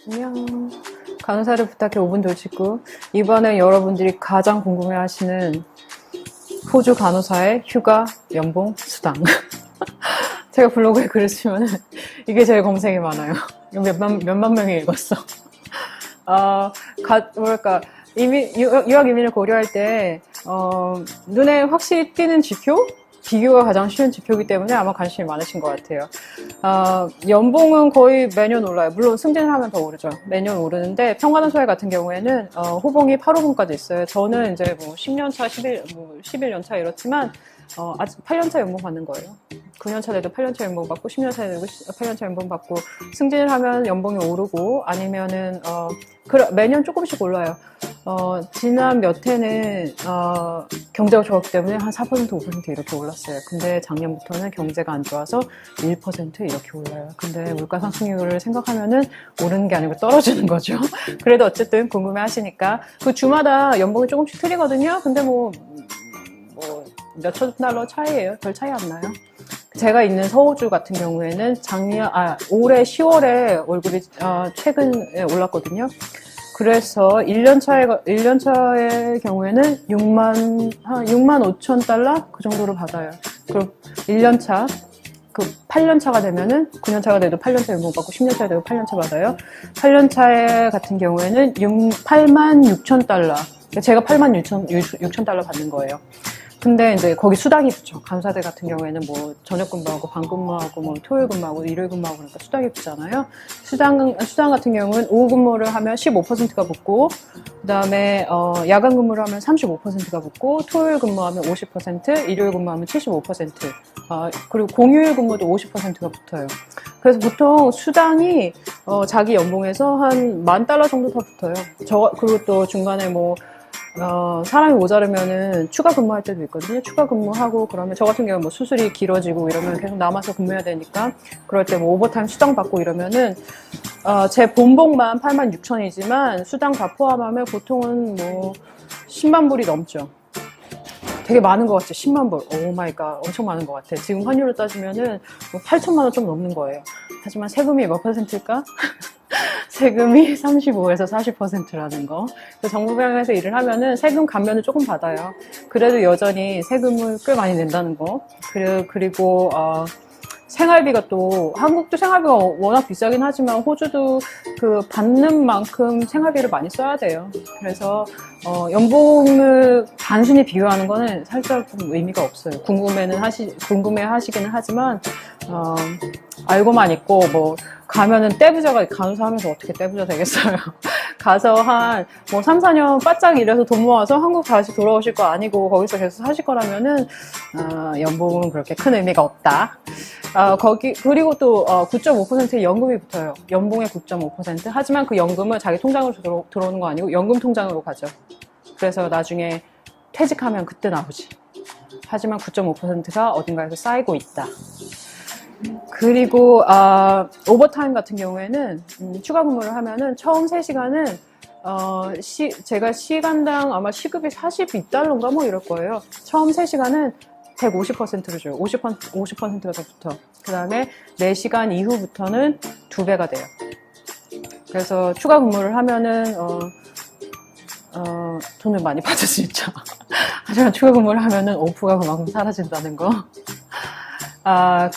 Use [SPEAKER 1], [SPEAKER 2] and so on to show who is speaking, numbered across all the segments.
[SPEAKER 1] 안녕. 간호사를 부탁해 5분 돌직구. 이번에 여러분들이 가장 궁금해하시는 호주 간호사의 휴가, 연봉, 수당. 제가 블로그에 글을 쓰면 이게 제일 검색이 많아요. 몇만 명이 읽었어. 뭐랄까, 유학 이민을 고려할 때, 눈에 확실히 띄는 지표? 비교가 가장 쉬운 지표이기 때문에 아마 관심이 많으신 것 같아요. 연봉은 거의 매년 올라요. 물론 승진을 하면 더 오르죠. 매년 오르는데, 평간호사회 같은 경우에는, 호봉이 8호봉까지 있어요. 저는 이제 뭐 10년차, 11년차 이렇지만, 아직 8년차 연봉 받는 거예요. 9년차 돼도 8년차 연봉 받고, 10년차 돼도 8년차 연봉 받고, 승진을 하면 연봉이 오르고, 아니면은, 매년 조금씩 올라요. 지난 몇 해는, 경제가 좋았기 때문에 한 4%, 5% 이렇게 올랐어요. 근데 작년부터는 경제가 안 좋아서 1% 이렇게 올라요. 근데 물가 상승률을 생각하면은 오르는 게 아니고 떨어지는 거죠. 그래도 어쨌든 궁금해 하시니까. 그 주마다 연봉이 조금씩 틀리거든요. 근데 몇천 달러 차이예요. 별 차이 안 나요. 제가 있는 서호주 같은 경우에는 올해 10월에 월급이 최근에 올랐거든요. 그래서 1년차의 경우에는 6만 5천 달러? 그 정도로 받아요. 그리고 1년차, 8년차가 되면은 9년차가 돼도 8년차 연봉 받고 10년차가 돼도 8년차 받아요. 8년차 같은 경우에는 8만 6천 달러. 제가 8만 6천 달러 받는 거예요. 근데 이제 거기 수당이 붙죠. 간호사들 같은 경우에는 뭐 저녁 근무하고 밤 근무하고 뭐 토요일 근무하고 일요일 근무하고 그러니까 수당이 붙잖아요. 수당 같은 경우는 오후 근무를 하면 15%가 붙고, 그다음에 야간 근무를 하면 35%가 붙고, 토요일 근무하면 50%, 일요일 근무하면 75%, 그리고 공휴일 근무도 50%가 붙어요. 그래서 보통 수당이 자기 연봉에서 한 $10,000 정도 더 붙어요. 그리고 또 중간에 사람이 모자르면은 추가 근무할 때도 있거든요. 추가 근무하고 그러면 저 같은 경우는 뭐 수술이 길어지고 이러면 계속 남아서 근무해야 되니까 그럴 때 뭐 오버타임 수당 받고 이러면은 제 본봉만 86,000이지만 수당 다 포함하면 보통은 뭐 10만 불이 넘죠. 되게 많은 것 같죠. 10만 불. 오 마이 갓. 엄청 많은 것 같아. 지금 환율로 따지면은 뭐 8천만 원 좀 넘는 거예요. 하지만 세금이 몇 %일까? 세금이 35에서 40%라는 거. 정부병원에서 일을 하면은 세금 감면을 조금 받아요. 그래도 여전히 세금을 꽤 많이 낸다는 거. 그리고 생활비가 또 한국도 생활비가 워낙 비싸긴 하지만 호주도 받는 만큼 생활비를 많이 써야 돼요. 그래서 연봉을 단순히 비교하는 거는 살짝 좀 의미가 없어요. 궁금해 하시기는 하지만 알고만 있고 가면은 떼부자가 간호사 하면서 어떻게 떼부자 되겠어요. 가서 한 3, 4년 바짝 일해서 돈 모아서 한국 다시 돌아오실 거 아니고 거기서 계속 사실 거라면은 연봉은 그렇게 큰 의미가 없다. 그리고 또 9.5%의 연금이 붙어요. 연봉의 9.5%. 하지만 그 연금은 자기 통장으로 들어오는 거 아니고 연금 통장으로 가죠. 그래서 나중에 퇴직하면 그때 나오지. 하지만 9.5%가 어딘가에서 쌓이고 있다. 그리고 오버타임 같은 경우에는 추가 근무를 하면은 처음 3시간은 제가 시간당 아마 시급이 42달러인가 뭐 이럴 거예요. 처음 3시간은 150%를 줘요. 50%가 더 붙어. 그 다음에 4시간 이후부터는 2배가 돼요. 그래서 추가 근무를 하면은 돈을 많이 받을 수 있죠. 하지만 추가 근무를 하면은 오프가 그만큼 사라진다는 거.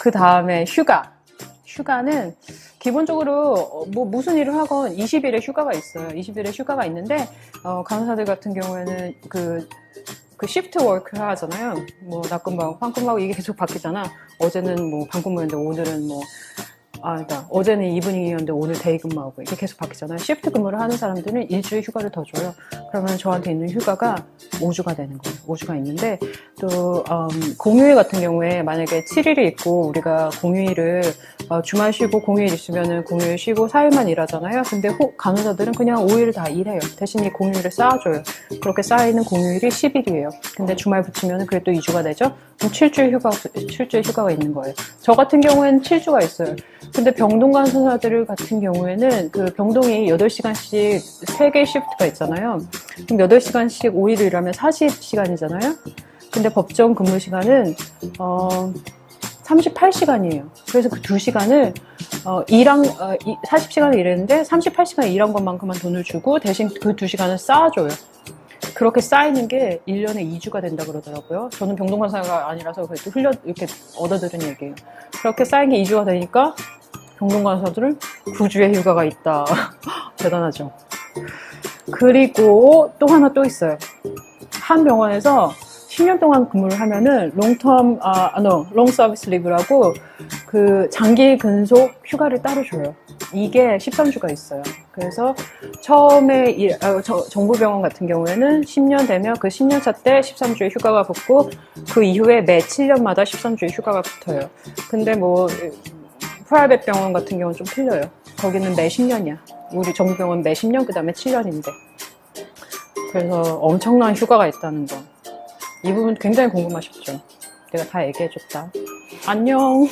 [SPEAKER 1] 그 다음에 휴가는 기본적으로 무슨 일을 하건 20일의 휴가가 있어요. 20일의 휴가가 있는데 간호사들 같은 경우에는 그 시프트 워크 하잖아요. 낮 근무하고 밤 근무하고 이게 계속 바뀌잖아. 어제는 밤 근무였는데 오늘은 어제는 이브닝이었는데 오늘 데이 근무하고 이게 계속 바뀌잖아요. 시프트 근무를 하는 사람들은 일주일 휴가를 더 줘요. 그러면 저한테 있는 휴가가 5주가 되는 거예요. 5주가 있는데 또 공휴일 같은 경우에 만약에 7일이 있고 우리가 공휴일을 주말 쉬고 공휴일 있으면은 공휴일 쉬고 4일만 일하잖아요. 근데 간호사들은 그냥 5일 다 일해요. 대신 이 공휴일을 쌓아줘요. 그렇게 쌓이는 공휴일이 10일이에요. 근데 주말 붙이면은 그게 또 2주가 되죠. 그럼 7주의 휴가가 있는 거예요. 저 같은 경우에는 7주가 있어요. 근데 병동 간호사들 같은 경우에는 그 병동이 8시간씩 3개 시프트가 있잖아요. 그럼 8시간씩 5일을 일하면 40시간이잖아요. 근데 법정 근무 시간은 38시간이에요. 그래서 그 2시간을 40시간을 일했는데 38시간 일한 것만큼만 돈을 주고 대신 그 2시간을 쌓아줘요. 그렇게 쌓이는 게 1년에 2주가 된다 그러더라고요. 저는 병동간사가 아니라서 이렇게 얻어들은 얘기예요. 그렇게 쌓인 게 2주가 되니까 병동간사들은 9주의 휴가가 있다. 대단하죠. 그리고 또 하나 또 있어요. 한 병원에서 10년 동안 근무를 하면은 long service leave라고 그 장기 근속 휴가를 따로 줘요. 이게 13주가 있어요. 그래서 처음에 정부병원 같은 경우에는 10년 되면 그 10년 차 때 13주의 휴가가 붙고 그 이후에 매 7년마다 13주의 휴가가 붙어요. 근데 뭐 프라이빗 병원 같은 경우는 좀 틀려요. 거기는 매 10년이야. 우리 정부병원 매 10년 그 다음에 7년인데. 그래서 엄청난 휴가가 있다는 거. 이 부분 굉장히 궁금하셨죠? 내가 다 얘기해줬다. 안녕.